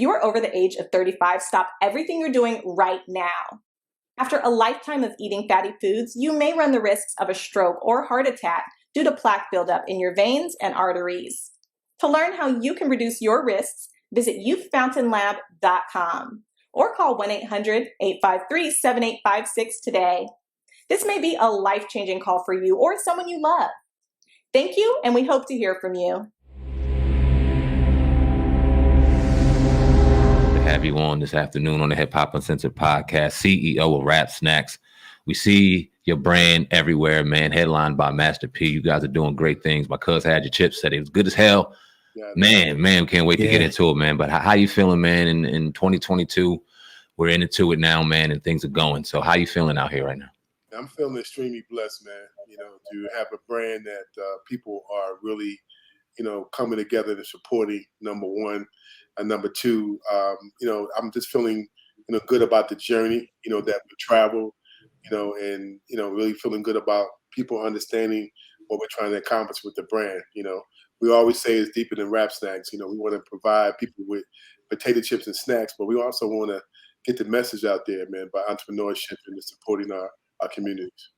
you are over the age of 35, stop everything you're doing right now. After a lifetime of eating fatty foods, you may run the risks of a stroke or heart attack due to plaque buildup in your veins and arteries. To learn how you can reduce your risks, visit youthfountainlab.com or call 1-800-853-7856 today. This may be a life-changing call for you or someone you love. Thank you, and we hope to hear from you. To have you on this afternoon on the Hip Hop Uncensored Podcast, CEO of Rap Snacks. We see your brand everywhere, man, headlined by Master P. You guys are doing great things. My cousin had your chips, said it was good as hell. Yeah, man, can't wait to get into it, man. But how you feeling, man, in 2022? We're into it now, man, and things are going. So how you feeling out here right now? I'm feeling extremely blessed, man, to have a brand that people are really, coming together and supporting, number one. And number two, I'm just feeling, good about the journey, that we travel, and, really feeling good about people understanding what we're trying to accomplish with the brand. We always say it's deeper than Rap Snacks. We want to provide people with potato chips and snacks, but we also want to get the message out there, man, by entrepreneurship and supporting our communities.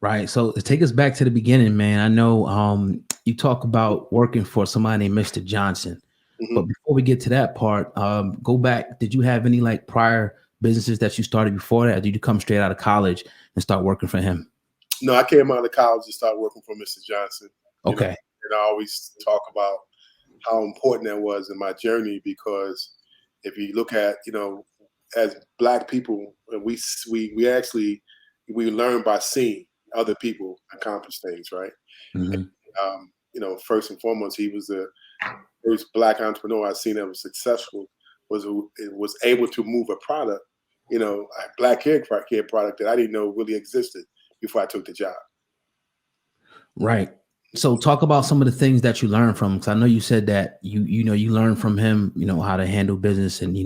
Right. So take us back to the beginning, man. I know you talk about working for somebody named Mr. Johnson. Mm-hmm. But before we get to that part, go back. Did you have any prior businesses that you started before that? Or did you come straight out of college and start working for him? No, I came out of college and started working for Mr. Johnson. Okay. And I always talk about how important that was in my journey, because if you look at, as Black people, we learn by seeing other people accomplish things, right? Mm-hmm. And, first and foremost, he was the first Black entrepreneur I've seen that was successful, was able to move a product, a Black hair care product that I didn't know really existed before I took the job. Right. So talk about some of the things that you learned from, because I know you said that you learned from him, how to handle business and,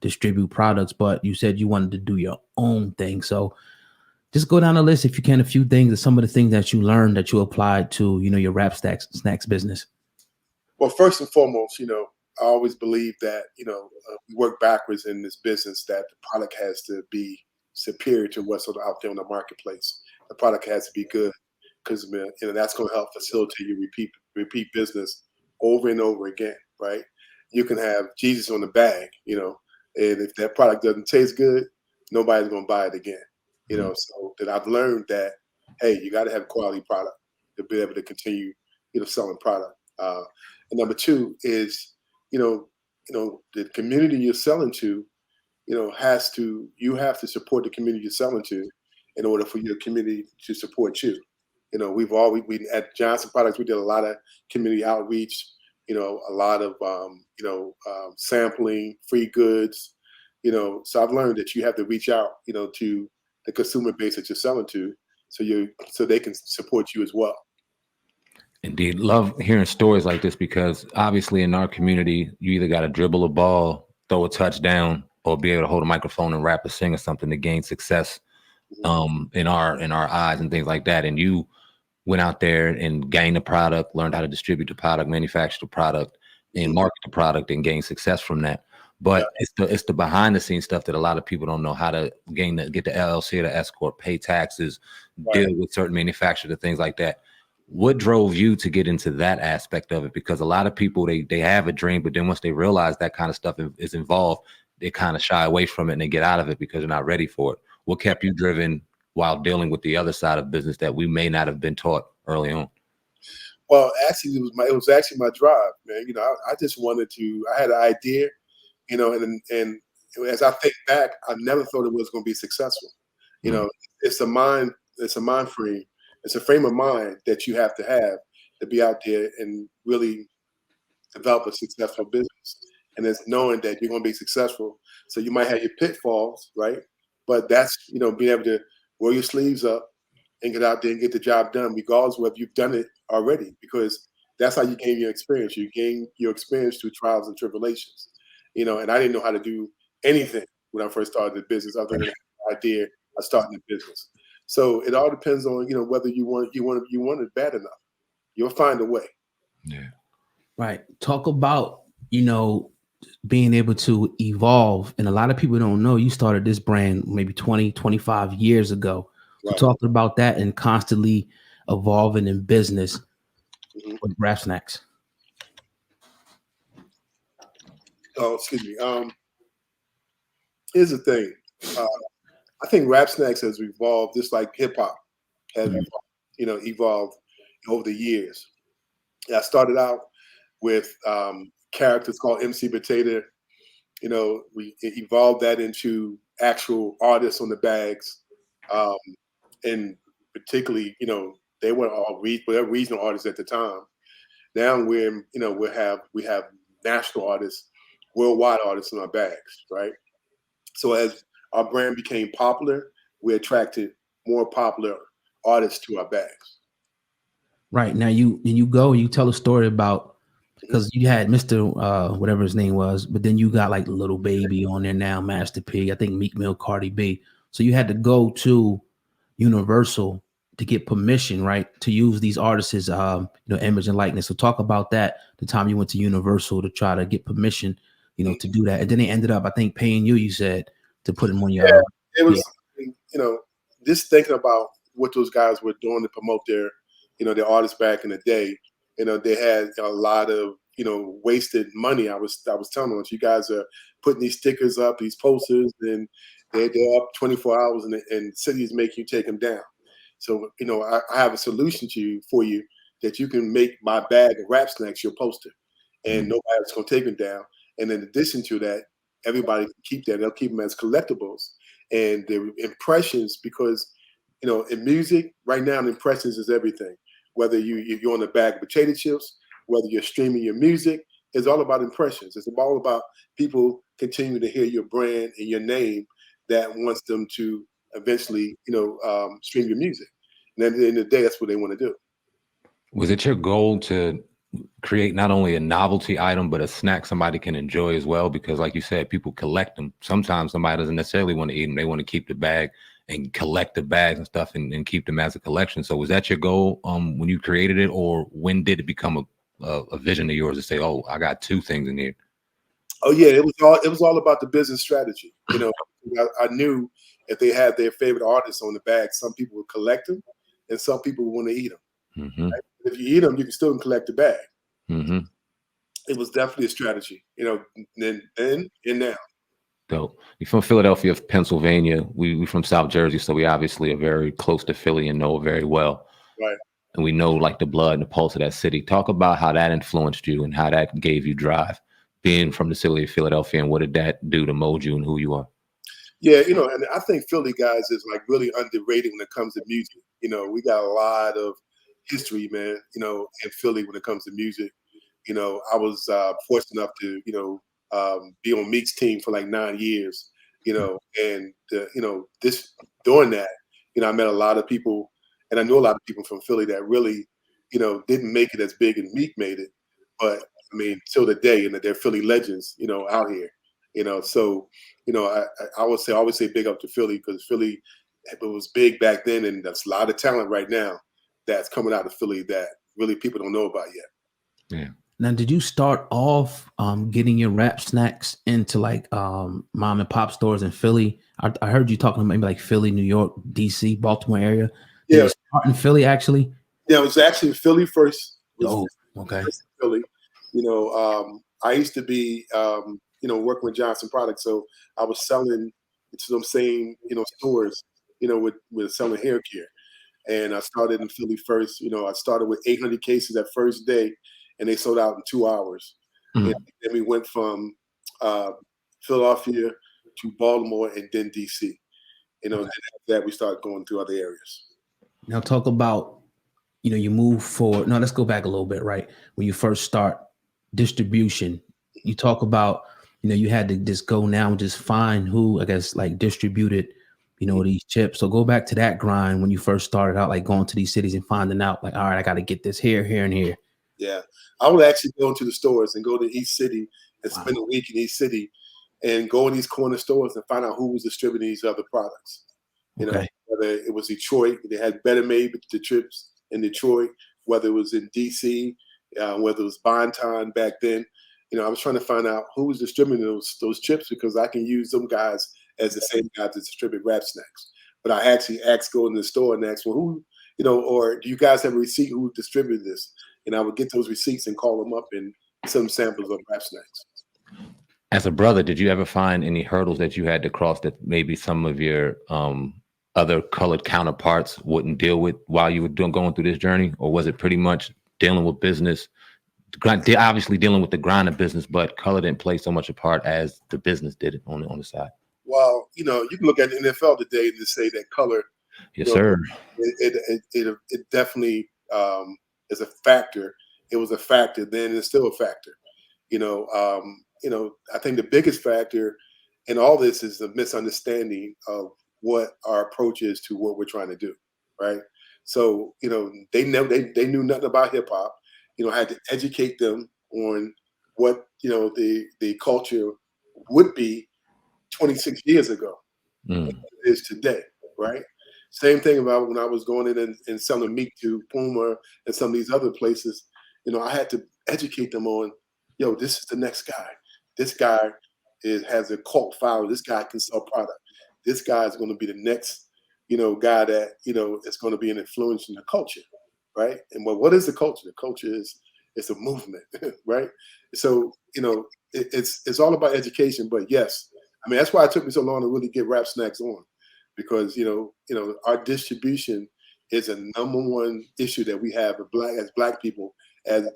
distribute products, but you said you wanted to do your own thing. So just go down the list, if you can, a few things of some of the things that you learned that you applied to, your Rap Snacks business. Well, first and foremost, I always believe that, we work backwards in this business, that the product has to be superior to what's out there in the marketplace. The product has to be good, because that's going to help facilitate your repeat business over and over again, right? You can have Jesus on the bag, and if that product doesn't taste good, nobody's going to buy it again. So that I've learned that, hey, you got to have a quality product to be able to continue, selling product. And number two is, the community you're selling to, you have to support the community you're selling to in order for your community to support you. We at Johnson Products, we did a lot of community outreach, a lot of, sampling, free goods, so I've learned that you have to reach out, to the consumer base that you're selling to, so they can support you as well. Indeed. Love hearing stories like this, because obviously in our community, you either got to dribble a ball, throw a touchdown, or be able to hold a microphone and rap or sing or something to gain success in our eyes and things like that. And you went out there and gained the product, learned how to distribute the product, manufacture the product, and market the product, and gain success from that. But it's the behind the scenes stuff that a lot of people don't know how to get the LLC or the S corp, pay taxes, deal with certain manufacturers and things like that. What drove you to get into that aspect of it? Because a lot of people, they have a dream, but then once they realize that kind of stuff is involved, they kind of shy away from it and they get out of it because they're not ready for it. What kept you driven while dealing with the other side of business that we may not have been taught early on? Well, actually, it was actually my drive, man. I just wanted to. I had an idea, and as I think back, I never thought it was going to be successful. It's a mind frame. It's a frame of mind that you have to be out there and really develop a successful business. And it's knowing that you're going to be successful. So you might have your pitfalls, right? But that's, being able to roll your sleeves up and get out there and get the job done, regardless of whether you've done it already, because that's how you gain your experience. You gain your experience through trials and tribulations, and I didn't know how to do anything when I first started the business other than the idea of starting a business. So it all depends on, whether you want it bad enough. You'll find a way. Yeah. Right. Talk about, being able to evolve. And a lot of people don't know you started this brand maybe 20, 25 years ago. So Right. talking about that and constantly evolving in business with Rap Snacks. Oh, excuse me. Here's the thing. I think Rap Snacks has evolved just like hip hop has, evolved over the years. I started out with characters called MC Potato. We evolved that into actual artists on the bags, and particularly, they were all regional artists at the time. Now we have national artists, worldwide artists in our bags, right? So as our brand became popular, we attracted more popular artists to our bags. Right. Now you go and you tell a story about, because you had Mr. Whatever his name was, but then you got like Little Baby on there now, Master P, I think Meek Mill, Cardi B. So you had to go to Universal to get permission, right, to use these artists' image and likeness. So talk about that. The time you went to Universal to try to get permission, to do that, and then they ended up, I think, paying you. You said to put them on your. Yeah, it was, just thinking about what those guys were doing to promote their artists back in the day. They had a lot of wasted money. I was telling them, you guys are putting these stickers up, these posters, and they're up 24 hours, and cities make you take them down. So I have a solution for you that you can make my bag of Rap Snacks your poster, and nobody's gonna take them down. And in addition to that, everybody can keep that. They'll keep them as collectibles and their impressions, because in music right now, impressions is everything. Whether you're on a bag of potato chips, whether you're streaming your music, it's all about impressions. It's all about people continuing to hear your brand and your name that wants them to eventually, stream your music. And at the end of the day, that's what they want to do. Was it your goal to create not only a novelty item, but a snack somebody can enjoy as well? Because like you said, people collect them. Sometimes somebody doesn't necessarily want to eat them. They want to keep the bag and collect the bags and stuff and keep them as a collection. So was that your goal when you created it, or when did it become a vision of yours to say, oh, I got two things in here? Oh yeah, it was all about the business strategy. I knew if they had their favorite artists on the bag, some people would collect them and some people would want to eat them. Mm-hmm. Right? If you eat them, you can still collect the bag. Mm-hmm. It was definitely a strategy, then and now. Dope. You're from Philadelphia, Pennsylvania. We from South Jersey, so we obviously are very close to Philly and know it very well. Right. And we know like the blood and the pulse of that city. Talk about how that influenced you and how that gave you drive, being from the city of Philadelphia, and what did that do to mold you and who you are? Yeah, and I think Philly guys is like really underrated when it comes to music. We got a lot of history, man, in Philly when it comes to music. I was fortunate enough to, be on Meek's team for like 9 years, and this during that, I met a lot of people, and I know a lot of people from Philly that really, didn't make it as big as Meek made it, but I mean, till the day, and they're Philly legends, out here, So, I always say big up to Philly, because Philly, it was big back then, and there's a lot of talent right now that's coming out of Philly that really people don't know about yet. Yeah. Now, did you start off getting your Rap Snacks into like mom and pop stores in Philly? I heard you talking about maybe like Philly, New York, DC, Baltimore area. Did you start in Philly actually? Yeah, it was actually Philly first. Okay. Philly. I used to be, working with Johnson Products, so I was selling to them same, stores, with selling hair care. And I started in Philly first. I started with 800 cases that first day, and they sold out in 2 hours. And then we went from Philadelphia to Baltimore and then DC. And after that we started going to other areas. Now talk about, you move forward. No, let's go back a little bit, right? When you first start distribution, you talk about, you had to just go now and just find who, I guess, like distributed, these chips. So go back to that grind when you first started out, like going to these cities and finding out like, all right, I got to get this here, here, and here. Yeah. I would actually go into the stores and go to each city and spend a week in each city and go in these corner stores and find out who was distributing these other products. Whether it was Detroit, they had Better Made with the chips in Detroit, whether it was in DC, whether it was Bonton back then. I was trying to find out who was distributing those chips because I can use them guys as the same guys that distribute Rap Snacks. But I actually go in the store and ask, well, who, or do you guys have a receipt who distributed this? And I would get those receipts and call them up and send them samples of Rap Snacks. As a brother, did you ever find any hurdles that you had to cross that maybe some of your other colored counterparts wouldn't deal with while you were going through this journey? Or was it pretty much dealing with business, obviously dealing with the grind of business, but color didn't play so much a part as the business did it on the side? Well, you can look at the NFL today and say that color. Yes, sir. It definitely is a factor. It was a factor then, it's still a factor. I think the biggest factor in all this is the misunderstanding of what our approach is to what we're trying to do, right? So, they knew nothing about hip hop. I had to educate them on what, the culture would be 26 years ago. It is today, right? Same thing about when I was going in and selling meat to Puma and some of these other places. I had to educate them on, this is the next guy. This guy has a cult following. This guy can sell product. This guy is going to be the next, guy that, is going to be an influence in the culture, right? And what is the culture? The culture it's a movement, right? So, it's all about education. But yes, I mean, that's why it took me so long to really get Rap Snacks on, because, our distribution is a number one issue that we have as black people as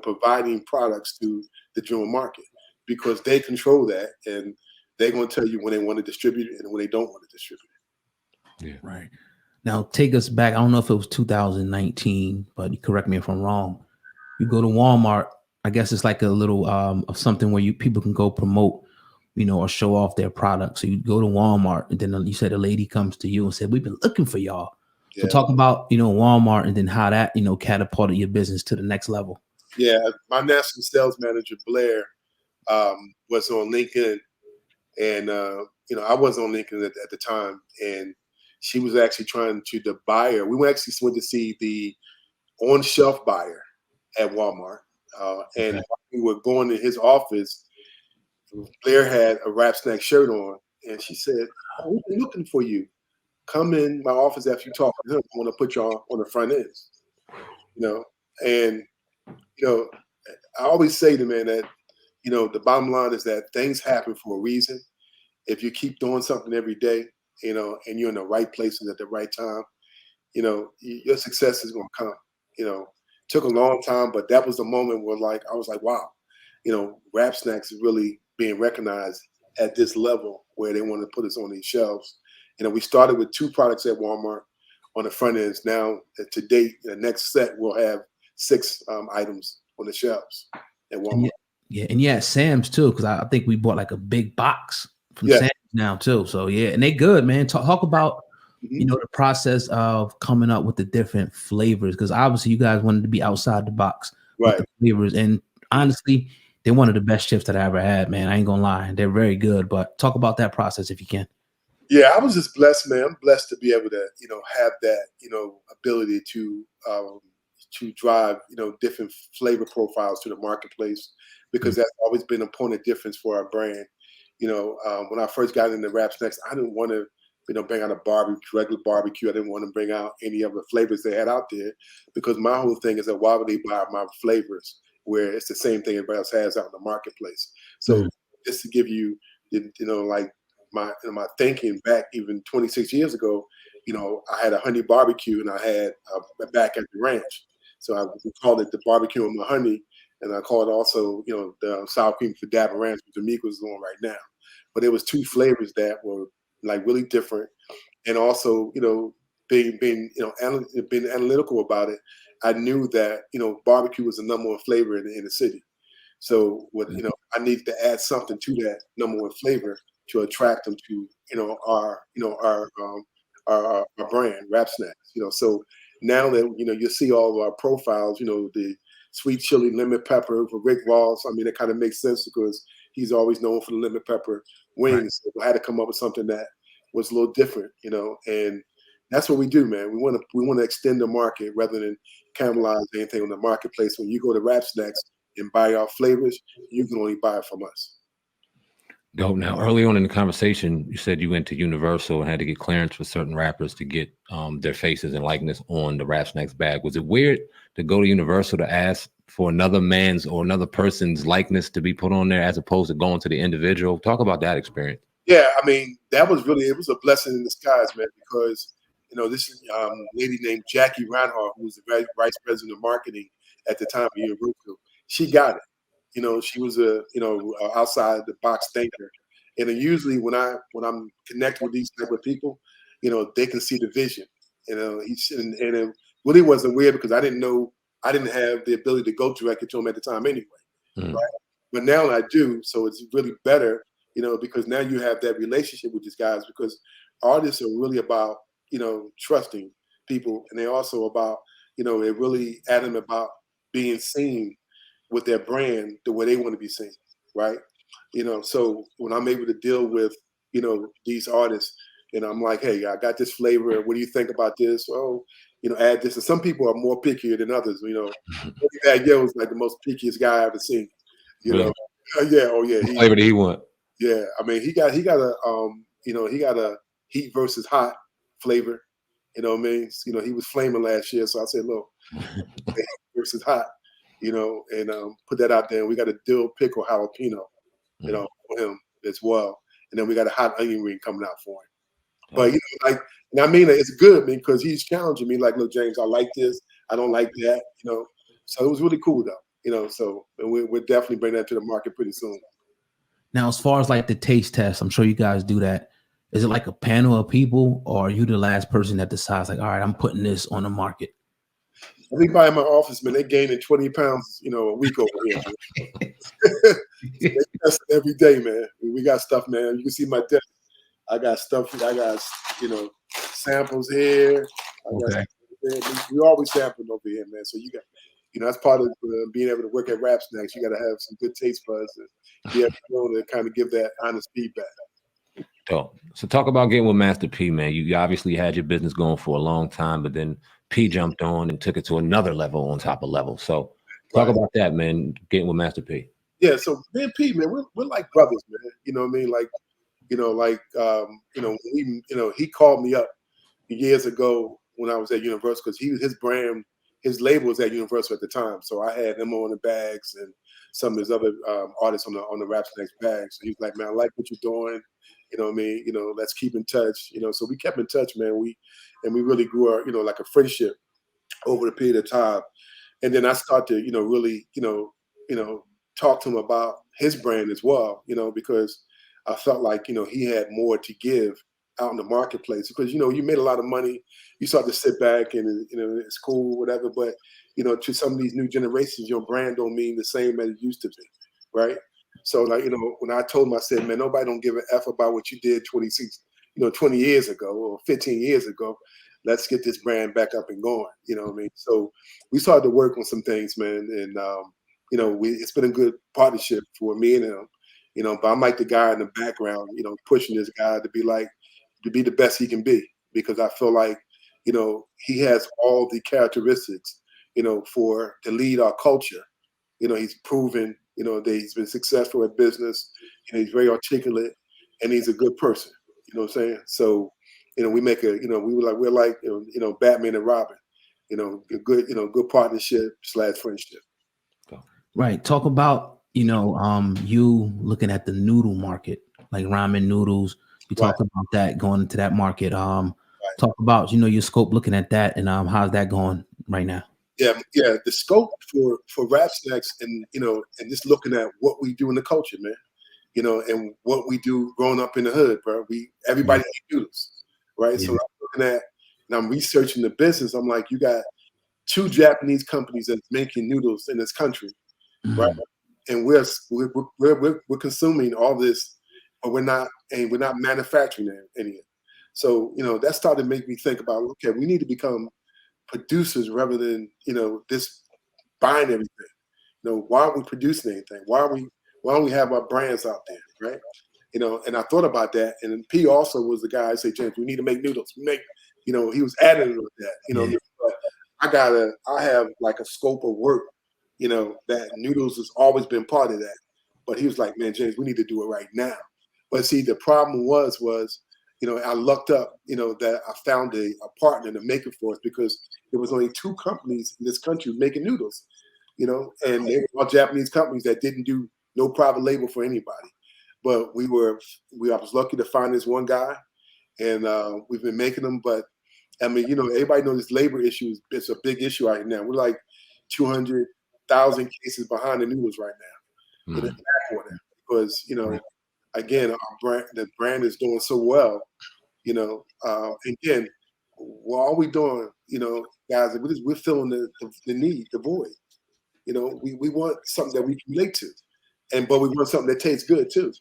providing products to the general market, because they control that and they're going to tell you when they want to distribute it and when they don't want to distribute it. Yeah. Right. Now take us back. I don't know if it was 2019, but you correct me if I'm wrong. You go to Walmart. I guess it's like a little of something where people can go promote, or show off their product. So you go to Walmart, and then you said a lady comes to you and said, "We've been looking for y'all." Yeah. So talk about Walmart and then how that catapulted your business to the next level. Yeah, my national sales manager Blair was on LinkedIn, and I wasn't on LinkedIn at the time, and she was actually trying to the buyer. We actually went to see the on-shelf buyer at Walmart, and we were going to his office. Blair had a Rap Snack shirt on, and she said, "Oh, we've been looking for you. Come in my office after you talk to him. I want to put y'all on the front ends." And I always say to man that the bottom line is that things happen for a reason. If you keep doing something every day, and you're in the right places at the right time, your success is going to come. Took a long time, but that was the moment where I was like, wow, Rap Snacks is really being recognized at this level where they want to put us on these shelves. We started with 2 products at Walmart on the front ends. Now, to date, the next set will have 6 items on the shelves at Walmart. And Sam's too, because I think we bought like a big box from Sam's now too. So and they good, man. Talk about the process of coming up with the different flavors, because obviously you guys wanted to be outside the box with the flavors, and honestly, they're one of the best chips that I ever had, man. I ain't gonna lie, they're very good. But talk about that process if you can. Yeah, I was just blessed, man. I'm blessed to be able to, have that, ability to drive, different flavor profiles to the marketplace, because that's always been a point of difference for our brand. When I first got into Rap Snacks, I didn't want to, bring out a regular barbecue. I didn't want to bring out any of the flavors they had out there, because my whole thing is that why would they buy my flavors where it's the same thing everybody else has out in the marketplace? So just to give you, my thinking back even 26 years ago, I had a honey barbecue and I had a back at the ranch. So I called it the barbecue and my honey. And I call it also, the sour cream for Dab Ranch, which D'Amico is on right now. But there was 2 flavors that were really different. And also, being analytical about it, I knew that, barbecue was the number 1 flavor in the city. So I needed to add something to that number 1 flavor to attract them to, our brand, Rap Snacks. So now that, you see all of our profiles, the sweet chili lemon pepper for Rick Ross. I mean, it kind of makes sense because he's always known for the lemon pepper wings. So I had to come up with something that was a little different, and that's what we do, man. We want to extend the market rather than cannibalize anything on the marketplace. When you go to Rap Snacks, and buy our flavors, you can only buy it from us. Dope. Now, early on in the conversation, you said you went to Universal and had to get clearance for certain rappers to get their faces and likeness on the Rap Snacks bag. Was it weird to go to Universal to ask for another man's or another person's likeness to be put on there as opposed to going to the individual? Talk about that experience. Yeah, I mean, it was a blessing in disguise, man, because, this lady named Jackie Reinhardt, who was the vice president of marketing at the time of Universal, she got it. She was a outside the box thinker. And then usually when I'm connected with these type of people, they can see the vision. And it really wasn't weird because I didn't have the ability to go directly to him at the time anyway. Right? But now I do, so it's really better, because now you have that relationship with these guys, because artists are really about, trusting people, and they're also about, they're really adamant about being seen with their brand the way they want to be seen, right? So when I'm able to deal with, these artists, and I'm like, hey, I got this flavor. What do you think about this? Oh, add this. And some people are more pickier than others. Bad Yo is like the most pickiest guy I've ever seen. Really? Yeah, oh yeah. What flavor did he want? Yeah, I mean, he got a heat versus hot flavor. You know what I mean? He was flaming last year, so I said, look, heat versus hot. And put that out there. And we got a dill pickle jalapeno, for him as well. And then we got a hot onion ring coming out for him. But and I mean, it's good, man, because he's challenging me. Like, look, James, I like this, I don't like that. So it was really cool though. So we're definitely bringing that to the market pretty soon. Now, as far as like the taste test, I'm sure you guys do that. Is it like a panel of people, or are you the last person that decides, like, all right, I'm putting this on the market? Everybody in my office, man, they gaining 20 pounds, a week over here. They test it every day, man. We got stuff, man. You can see my desk. I got stuff. I got, samples here. We always sampling over here, man. So you got, that's part of being able to work at Rap Snacks. You got to have some good taste buds and be able to kind of give that honest feedback. So talk about getting with Master P, man. You obviously had your business going for a long time, but then P jumped on and took it to another level on top of level. So talk about that, man, getting with Master P. Yeah, so me and P, man, we're like brothers, man. You know what I mean? He called me up years ago when I was at Universal, because his label was at Universal at the time. So I had him on the bags and some of his other artists on the Rap Snacks bags. So he was like, man, I like what you're doing. You know what I mean? Let's keep in touch. So we kept in touch, man. We really grew our, like a friendship over the period of time. And then I started to, really, talk to him about his brand as well, because I felt like, he had more to give out in the marketplace, because, you made a lot of money. You start to sit back and, it's cool, whatever. But, to some of these new generations, your brand don't mean the same as it used to be. Right. So, like, when I told him, I said, man, nobody don't give an F about what you did 20 years ago or 15 years ago. Let's get this brand back up and going. You know what I mean? So we started to work on some things, man. And, it's been a good partnership for me and him, but I'm like the guy in the background, pushing this guy to be the best he can be, because I feel like, he has all the characteristics, to lead our culture. He's proven, that he's been successful at business, he's very articulate, and he's a good person. You know what I'm saying? So, we make we're like Batman and Robin, a good partnership / friendship. Right. Talk about, you looking at the noodle market, like ramen noodles. You talked about that, going into that market. Talk about, your scope looking at that, and how's that going right now? Yeah. The scope for Rap Snacks, and and just looking at what we do in the culture, man. And what we do growing up in the hood, bro. Everybody eats noodles, right? Yeah. So I'm looking at, and I'm researching the business. I'm like, you got 2 Japanese companies that's making noodles in this country, right? And we're consuming all this, but we're not manufacturing any of it. So that started to make me think about, okay, we need to become producers rather than this buying everything. Why aren't we producing anything? Why don't we have our brands out there, right? And I thought about that. And then P also was the guy I say, James, we need to make noodles. He was adamant with that. But I have like a scope of work, you know, that noodles has always been part of that. But he was like, man, James, we need to do it right now. But see, the problem was, you know, I lucked up, you know, that I found a partner to make it for us because there was only 2 companies in this country making noodles, you know, and they were all Japanese companies that didn't do no private label for anybody. But I was lucky to find this one guy, and we've been making them. But I mean, you know, everybody knows this labor issue it's a big issue right now. We're like 200,000 cases behind the noodles right now. Mm. Because, you know, again, the brand is doing so well, you know. Again, what are we doing, you know, guys? We're filling the need, the void. You know, we want something that we can relate to, but we want something that tastes good too.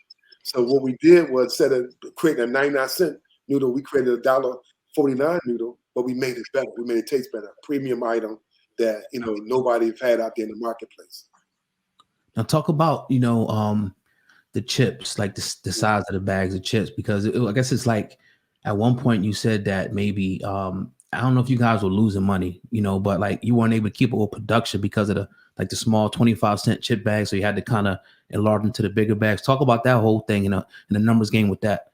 So what we did was instead of creating a 99-cent noodle, we created a $1.49 noodle, but we made it better. We made it taste better, a premium item that, you know, nobody's had out there in the marketplace. Now talk about, you know, the chips, like the size of the bags of chips, because I guess it's like at one point you said that maybe I don't know if you guys were losing money, you know, but like you weren't able to keep up with production because of the small 25-cent chip bags, so you had to kind of enlarge into the bigger bags. Talk about that whole thing in the numbers game with that.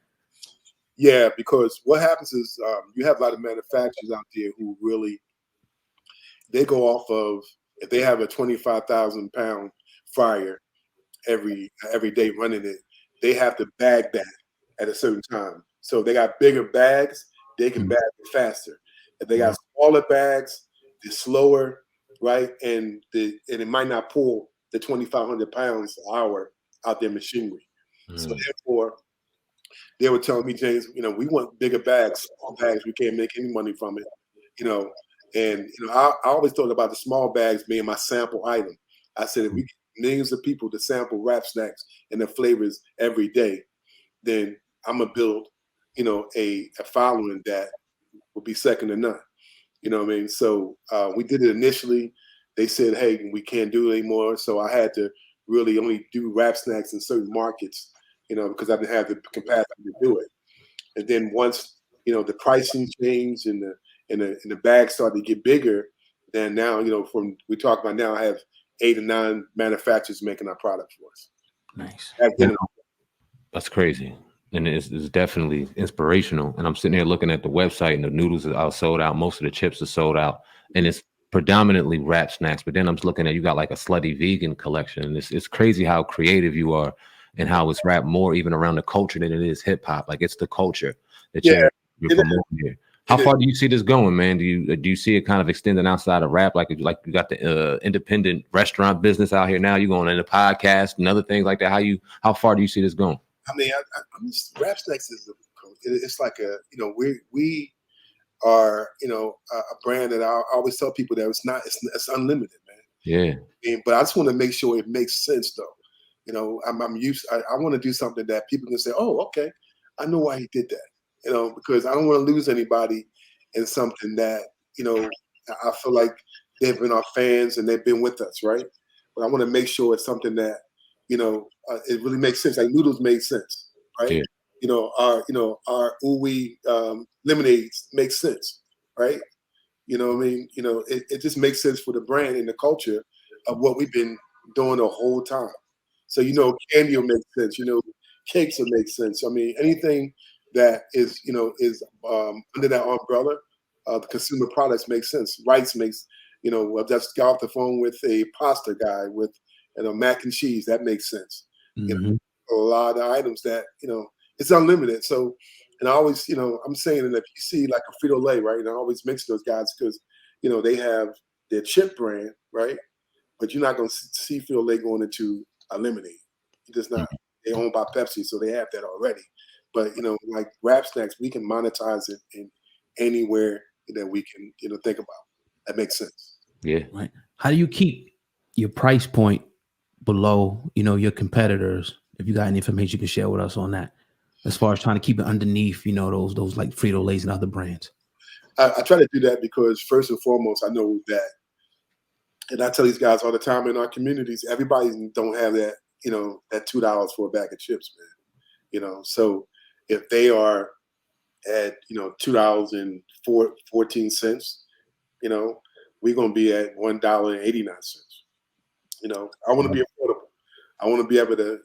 Yeah, because what happens is you have a lot of manufacturers out there who really they go off of if they have a 25,000 pound fryer every day running it, they have to bag that at a certain time. So they got bigger bags, they can bag it faster. If they got smaller bags, they're slower, right? And it might not pull the 2,500 pounds an hour out their machinery. So therefore, they were telling me, James, you know, we want bigger bags, small bags. We can't make any money from it, you know. And you know, I always thought about the small bags being my sample item. I said, if we get millions of people to sample Rap Snacks and the flavors every day, then I'm gonna build, you know, a following that will be second to none. You know what I mean? So we did it initially. They said, hey, we can't do it anymore. So I had to really only do Rap Snacks in certain markets, you know, because I didn't have the capacity to do it. And then once, you know, the pricing changed and the bags started to get bigger, then now, you know, from we talk about now, I have 8 or 9 manufacturers making our product for us. Nice. That's crazy. And it's definitely inspirational. And I'm sitting here looking at the website and the noodles are sold out. Most of the chips are sold out. And it's predominantly Rap Snacks. But then I'm just looking at, you got like a slutty vegan collection. And it's crazy how creative you are and how it's wrapped more even around the culture than it is hip hop. Like it's the culture that you're promoting here. How far do you see this going, man? Do you see it kind of extending outside of rap? Like you got the independent restaurant business out here now. You going into podcast and other things like that. How far do you see this going? I mean, Rap Snacks is it's like a, you know, we are, you know, a brand that I always tell people that it's unlimited, man. Yeah. But I just want to make sure it makes sense though. You know, I want to do something that people can say, oh, okay, I know why he did that. You know, because I don't want to lose anybody in something that, you know, I feel like they've been our fans and they've been with us, right? But I want to make sure it's something that, you know, it really makes sense. Like noodles made sense, right? Yeah. You know, our ooey lemonades makes sense, right? You know what I mean? You know, it just makes sense for the brand and the culture of what we've been doing the whole time. So, you know, candy will make sense. You know, cakes will make sense. I mean, anything that is, you know, is under that umbrella, the consumer products make sense. Rice makes, you know, I just got off the phone with a pasta guy with, you know, mac and cheese. That makes sense. Mm-hmm. You know, a lot of items that, you know, it's unlimited. So, and I always, you know, I'm saying that if you see like a Frito-Lay, right, and I always mix those guys because, you know, they have their chip brand, right, but you're not going to see Frito-Lay going into a lemonade. You're just not. Mm-hmm. They're owned by Pepsi, so they have that already. But, you know, like Rap Snacks, we can monetize it in anywhere that we can, you know, think about. That makes sense. Yeah. Right. How do you keep your price point below, you know, your competitors? If you got any information you can share with us on that, as far as trying to keep it underneath, you know, those like Frito-Lays and other brands. I try to do that because first and foremost, I know that, and I tell these guys all the time in our communities, everybody don't have that, you know, that $2 for a bag of chips, man. You know, so if they are at, you know, $2.14, you know, we're gonna be at $1.89. I want to be affordable. I want to be able to,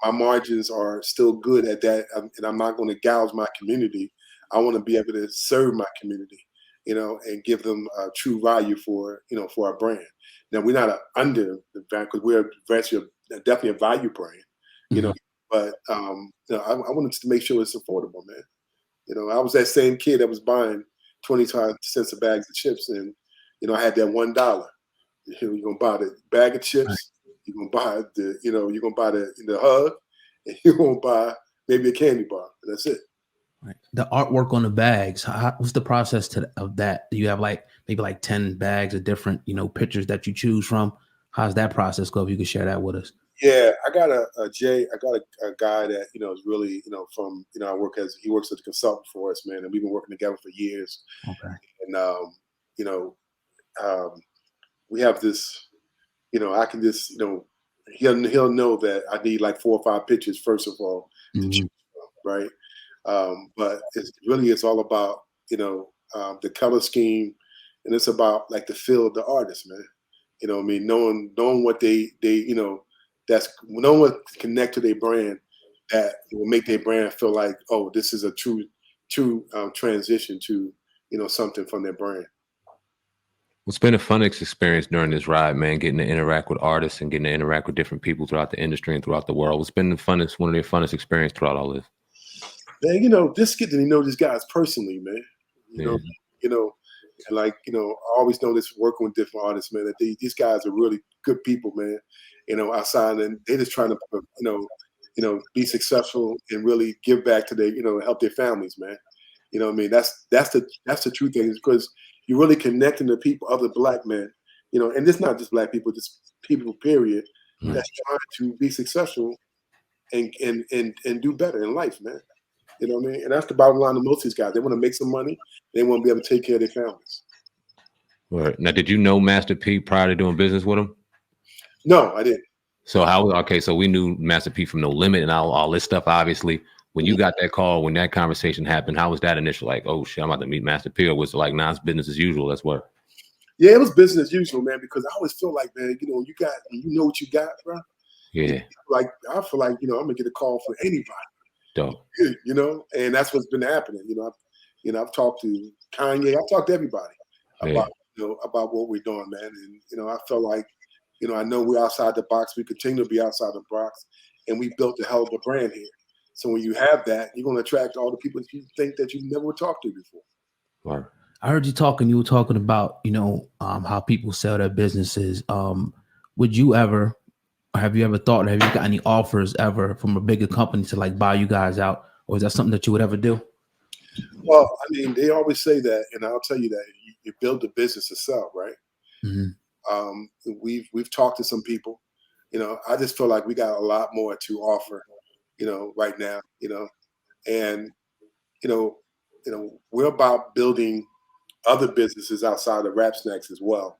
my margins are still good at that, and I'm not going to gouge my community. I want to be able to serve my community, and give them true value for our brand. Now, we're not under the brand because we're definitely a value brand, but I wanted to make sure it's affordable, man. I was that same kid that was buying 25 cents a bag of chips, and I had that $1. You're gonna buy the bag of chips. You're gonna buy the hug, and you're gonna buy maybe a candy bar. And that's it. Right. The artwork on the bags. What's the process of that? Do you have maybe 10 bags of different pictures that you choose from? How's that process go? If you could share that with us. Yeah, I got a guy that is really from he works as a consultant for us, man, and we've been working together for years. Okay. And we have this, I can just he'll know that I need like 4 or 5 pictures first of all, to choose from, right? But it's all about the color scheme, and it's about like the feel of the artist, man. Knowing what they that's knowing what connect to their brand that will make their brand feel like, oh, this is a true transition to something from their brand. What's been a fun experience during this ride, man? Getting to interact with artists and getting to interact with different people throughout the industry and throughout the world. What's been one of the funnest experiences throughout all this? Man, just getting to know these guys personally, man. I always know this working with different artists, man. That these guys are really good people, man. Outside, and they just trying to, be successful and really give back to their, help their families, man. That's the true thing, because you're really connecting to people, other Black men, and it's not just Black people, just people, period, that's trying to be successful and do better in life, man. And that's the bottom line of most of these guys. They want to make some money. They want to be able to take care of their families. Right. Now, did you know Master P prior to doing business with him? No, I didn't. So so we knew Master P from No Limit and all this stuff, obviously. When you got that call, when that conversation happened, how was that initial? Like, oh shit, I'm about to meet Master P, or was it like, nah, it's business as usual? Let's work. Yeah, it was business as usual, man, because I always feel like, man, you know what you got, bro. Yeah. Like, I feel like, I'm gonna get a call from anybody. Dope. And that's what's been happening. I've talked to Kanye, I've talked to everybody about what we're doing, man. And I felt like, I know we're outside the box. We continue to be outside the box, and we built a hell of a brand here. So when you have that, you're going to attract all the people that you think that you never talked to before. Right. I heard you talking. You were talking about, how people sell their businesses. Would you ever, or have you ever thought, have you got any offers ever from a bigger company to like buy you guys out, or is that something that you would ever do? Well, I mean, they always say that, and I'll tell you that you build the business to sell, right? Mm-hmm. We've talked to some people. I just feel like we got a lot more to offer, right now, and we're about building other businesses outside of Rap Snacks as well.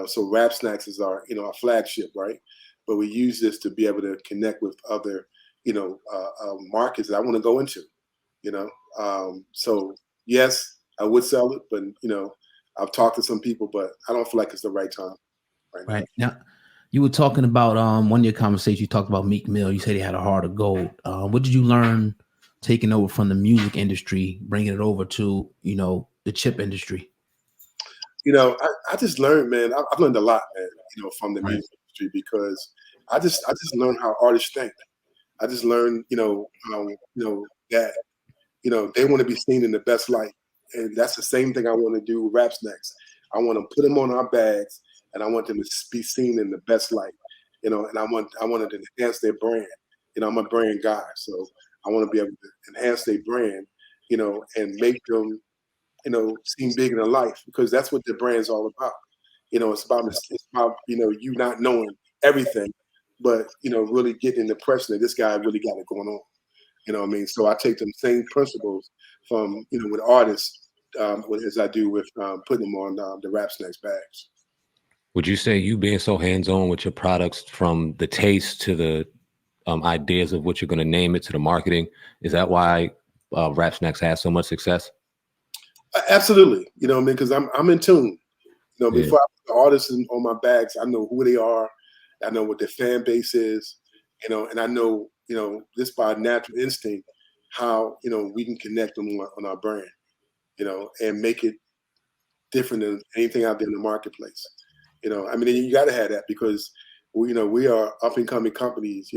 So Rap Snacks is our our flagship, right? But we use this to be able to connect with other markets that I want to go into. So yes, I would sell it, but I've talked to some people, but I don't feel like it's the right time right now. You were talking about one of your conversations. You talked about Meek Mill. You said he had a heart of gold. What did you learn taking over from the music industry, bringing it over to the chip industry? I just learned, man. I've learned a lot, man. From the music industry, because I just learned how artists think. I just learned, that they want to be seen in the best light, and that's the same thing I want to do with Rap Snacks. I want to put them on our bags, and I want them to be seen in the best light, and I wanted to enhance their brand. I'm a brand guy, so I want to be able to enhance their brand, and make them, seem big in their life, because that's what the brand's all about. It's about you not knowing everything, but really getting the impression that this guy really got it going on. So I take them same principles from with artists as I do with putting them on the Rap Snacks bags. Would you say you being so hands-on with your products, from the taste to the ideas of what you're going to name it to the marketing, is that why Rap Snacks has so much success? Absolutely. Because I'm in tune. Before I the artists on my bags, I know who they are. I know what their fan base is, and I know, just by natural instinct, how, we can connect them on our brand, and make it different than anything out there in the marketplace. I mean, you got to have that because, we are up and coming companies,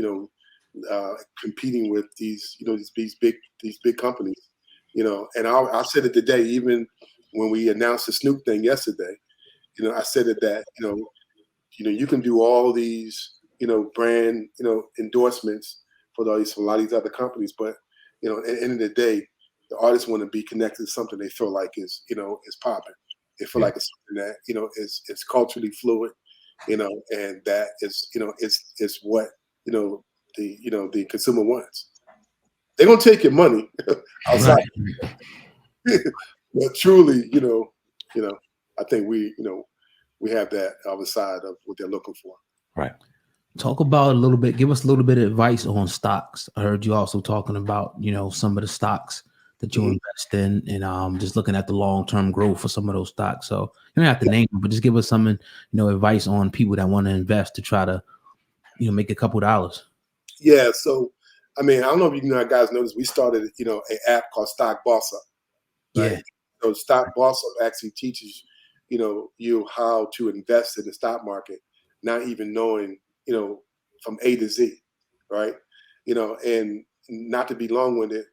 competing with these big companies, and I said it today, even when we announced the Snoop thing yesterday, I said it that, you can do all these, brand, endorsements for a lot of these other companies, but, at the end of the day, the artists want to be connected to something they feel like is popping. They feel like it's something that, is culturally fluid, and that is what, the consumer wants. They're gonna take your money outside, but truly, I think we have that other side of what they're looking for. Right. Talk about a little bit. Give us a little bit of advice on stocks. I heard you also talking about, some of the stocks that you invest in, and just looking at the long-term growth for some of those stocks. So you don't have to name them, but just give us some, advice on people that want to invest to try to, make a couple dollars. Yeah. So, I mean, I don't know if you guys noticed, we started, an app called Stock Boss Up. Right? Yeah. So Stock Boss Up actually teaches, you how to invest in the stock market, not even knowing, from A to Z, right? And not to be long-winded,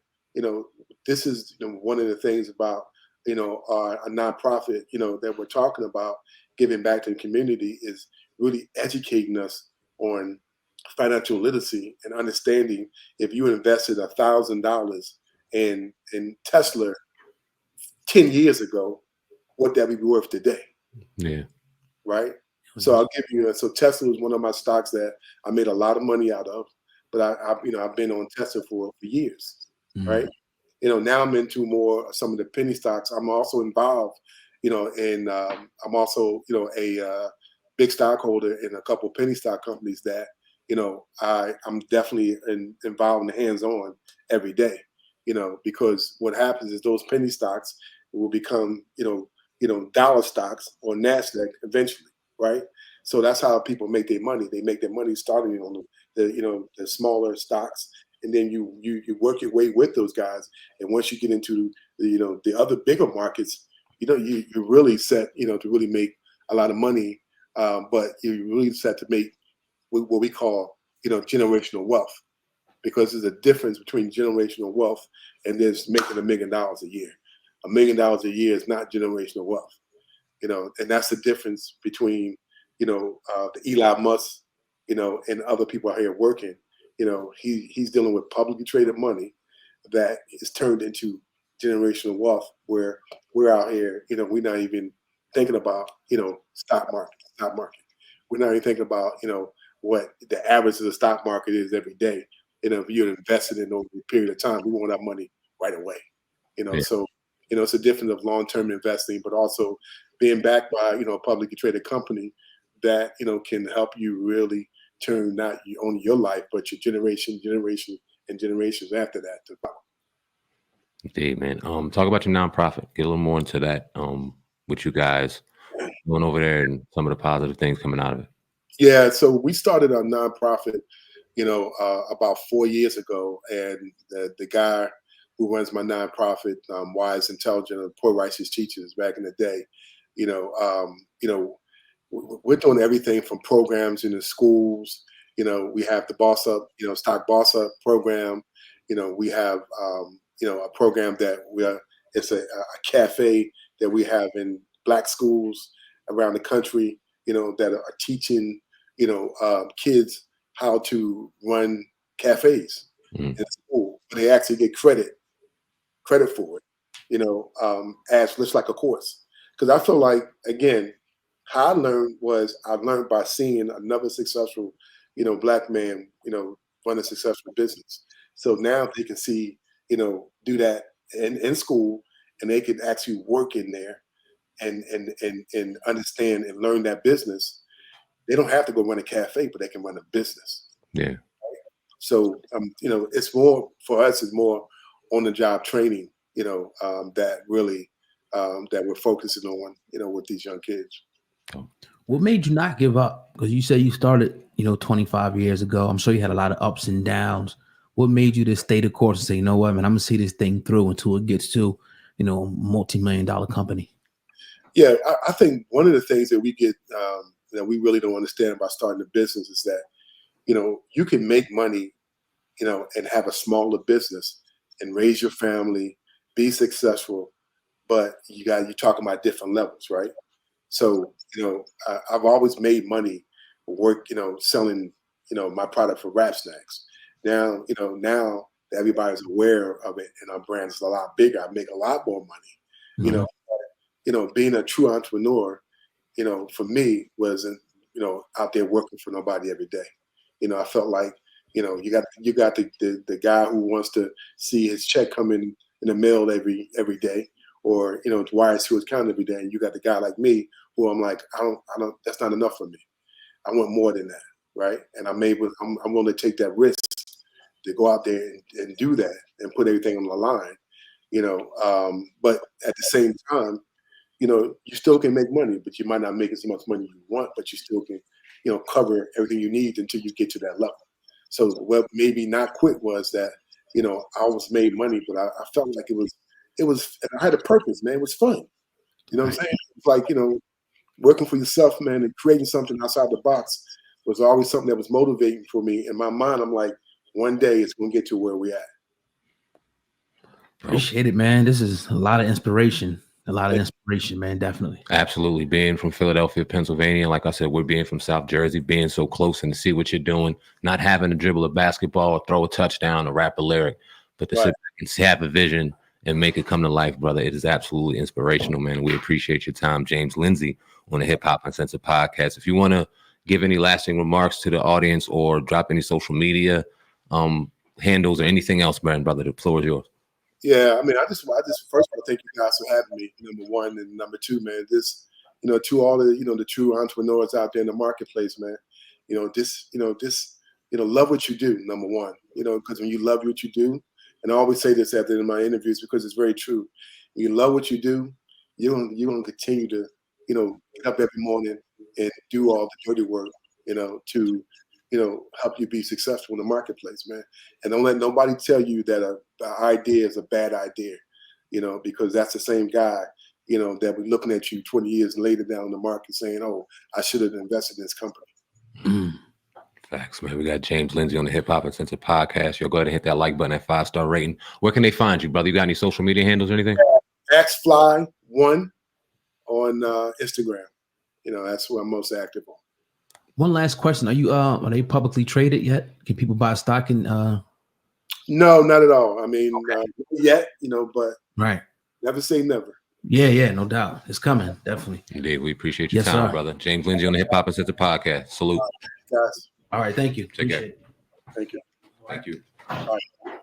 this is one of the things about, a nonprofit, that we're talking about giving back to the community is really educating us on financial literacy and understanding if you invested $1,000 in Tesla 10 years ago, what that would be worth today. Yeah. Right. So I'll give you. So Tesla was one of my stocks that I made a lot of money out of, but I've been on Tesla for years. Right. Now I'm into more some of the penny stocks. I'm also involved, in I'm also, a big stockholder in a couple of penny stock companies that, I'm definitely involved in hands-on every day, because what happens is those penny stocks will become, dollar stocks or NASDAQ eventually, right? So that's how people make their money. They make their money starting on the smaller stocks, and then you work your way with those guys. And once you get into the other bigger markets, you really set to really make a lot of money, but you really set to make what we call generational wealth, because there's a difference between generational wealth and just making $1 million a year. $1 million a year is not generational wealth, and that's the difference between, the Elon Musk, and other people out here working. He's dealing with publicly traded money that is turned into generational wealth, where we're out here, we're not even thinking about, stock market. We're not even thinking about, what the average of the stock market is every day. If you're invested in over a period of time, we want our money right away. So, it's a difference of long-term investing, but also being backed by, a publicly traded company that, can help you really turn not only your life, but your generation, and generations after that to follow. Indeed, man. Talk about your nonprofit. Get a little more into that, with you guys going over there and some of the positive things coming out of it. Yeah, so we started our nonprofit, about 4 years ago, and the guy who runs my nonprofit, Wise, Intelligent, Poor Righteous Teachers, back in the day, we're doing everything from programs in the schools. We have the Boss Up, Stock Boss Up program. We have, a program that it's a cafe that we have in Black schools around the country, that are teaching, kids how to run cafes in school. They actually get credit for it, as just like a course. Because I feel like, again, how I learned by seeing another successful, Black man, run a successful business. So now they can see, do that in school, and they can actually work in there and understand and learn that business. They don't have to go run a cafe, but they can run a business. Yeah. So, it's more for us. It's more on the job training, that really that we're focusing on, with these young kids. What made you not give up? Because you say you started, 25 years ago. I'm sure you had a lot of ups and downs. What made you to stay the course and say, you know what, man, I'm gonna see this thing through until it gets to, multi-million-dollar company? Yeah, I think one of the things that we get that we really don't understand about starting a business is that, you can make money, and have a smaller business and raise your family, be successful, but you're talking about different levels, right? So, I've always made money work, selling, my product for Rap Snacks. Now, now that everybody's aware of it and our brand is a lot bigger, I make a lot more money. Being a true entrepreneur, for me wasn't, out there working for nobody every day. I felt like, you got the guy who wants to see his check come in the mail every day, or to wire to his account every day, and you got the guy like me who I'm like, I don't. That's not enough for me. I want more than that, right? And I'm willing to take that risk to go out there and do that and put everything on the line, But at the same time, you still can make money, but you might not make as much money you want, but you still can, cover everything you need until you get to that level. So what made me not quit was that, I always made money, but I felt like it was, I had a purpose, man. It was fun. You know what I'm saying? It's like, working for yourself, man, and creating something outside the box was always something that was motivating for me. In my mind, I'm like, one day it's going to get to where we're at. Appreciate it, man. This is a lot of inspiration. Man, definitely. Absolutely. Being from Philadelphia, Pennsylvania, like I said, we're being from South Jersey, being so close and to see what you're doing, not having to dribble a basketball or throw a touchdown or rap a lyric, but to sit back and have a vision and make it come to life, brother. It is absolutely inspirational, man. We appreciate your time, James Lindsay, on the Hip Hop Uncensored Podcast. If you want to give any lasting remarks to the audience or drop any social media handles or anything else, man, brother, the floor is yours. Yeah, I mean, I just first want to thank you guys for having me. Number one, and number two, man, this, to all the, the true entrepreneurs out there in the marketplace, man, love what you do. Number one, because when you love what you do, and I always say this at the end of my interviews because it's very true. When you love what you do, you're gonna continue to, get up every morning and do all the dirty work, to help you be successful in the marketplace, man. And don't let nobody tell you that an idea is a bad idea, because that's the same guy, that we're looking at you 20 years later down the market saying, oh, I should have invested in this company. Facts, man. We got James Lindsay on the Hip Hop Uncensored Podcast. You'll go ahead and hit that like button, that 5-star rating. Where can they find you, brother? You got any social media handles or anything? XFly1 on Instagram. That's where I'm most active on. One last question. Are they publicly traded yet? Can people buy stock in No, not at all. I mean, yet, but right. Never say never. Yeah, no doubt. It's coming, definitely. Indeed. We appreciate your time, brother. James Lindsay on the Hip Hop Uncensored Podcast. Salute. Guys. All right, thank you. Take care. Thank you. Thank you. All right.